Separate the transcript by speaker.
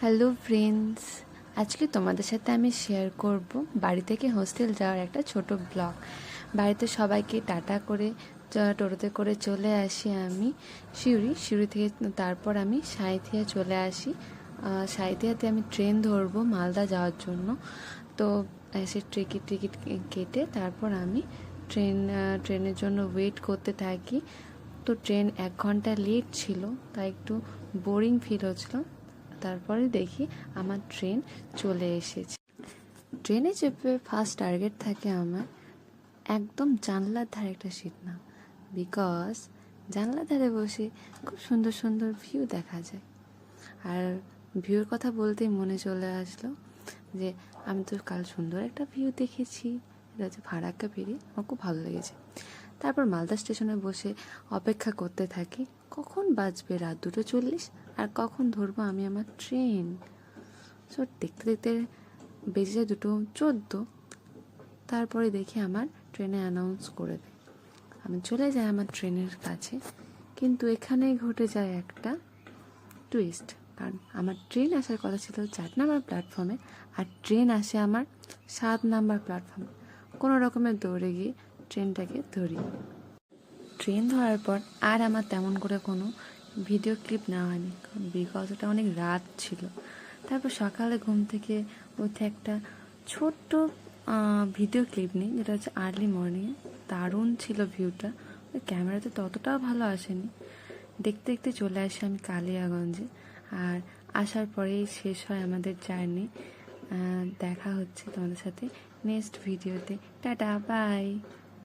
Speaker 1: Hello friends, আজকে তোমাদের সাথে আমি শেয়ার করব বাড়ি থেকে হোস্টেল যাওয়ার একটা ছোট ব্লগ। বাড়িতে সবাইকে টাটা করে টোটোতে করে চলে আসি আমি সিউড়ি থেকে। তারপর আমি সাঁইথিয়া চলে আসি। সাঁইথিয়াতে আমি ট্রেন ধরবো মালদা যাওয়ার জন্য। তো সে টিকিট কেটে তারপর আমি ট্রেনের জন্য ওয়েট করতে থাকি। তো ট্রেন 1 ঘন্টা লেট ছিল, তাই একটু বোরিং ফিল হচ্ছিল। তারপরে দেখি আমার ট্রেন চলে এসেছে। ট্রেনে চেপে ফার্স্ট টার্গেট থাকে আমার একদম জানলার ধারে একটা সিট না, বিকজ জানলার ধারে বসে খুব সুন্দর সুন্দর ভিউ দেখা যায়। আর ভিউর কথা বলতেই মনে চলে আসলো যে আমি তো কাল সুন্দর একটা ভিউ দেখেছি, এটা হচ্ছে ফারাক্কা পেরিয়ে, আমার খুব ভালো লেগেছে। তারপর মালদা স্টেশনে বসে অপেক্ষা করতে থাকি কখন বাজবে রাত 2:40 আর কখন ধরবো আমি আমার ট্রেন। সো দেখতে দেখতে বেজে যায় 2:14। তারপরে দেখি আমার ট্রেনে অ্যানাউন্স করে দেয়, আমি চলে যাই আমার ট্রেনের কাছে। কিন্তু এখানেই ঘটে যায় একটা টুইস্ট, কারণ আমার ট্রেন আসার কথা ছিল 4 নম্বর প্ল্যাটফর্মে, আর ট্রেন আসে আমার 7 নম্বর প্ল্যাটফর্মে। কোনো রকমের দৌড়ে গিয়ে ট্রেনটাকে ধরি। ট্রেন ধরার পর আর আমার তেমন করে কোনো ভিডিও ক্লিপ নেওয়া হয়নি, বিকজ ওটা অনেক রাত ছিল। তারপর সকালে ঘুম থেকে উঠে একটা ছোট্ট ভিডিও ক্লিপ নিই, যেটা হচ্ছে আর্লি মর্নিংয়ে। দারুণ ছিল ভিউটা, ওই ক্যামেরাতে ততটাও ভালো আসেনি। দেখতে দেখতে চলে আসি আমি কালিয়াগঞ্জে, আর আসার পরেই শেষ হয় আমাদের জার্নি। দেখা হচ্ছে তোমাদের সাথে নেক্সট ভিডিওতে। Tata, by.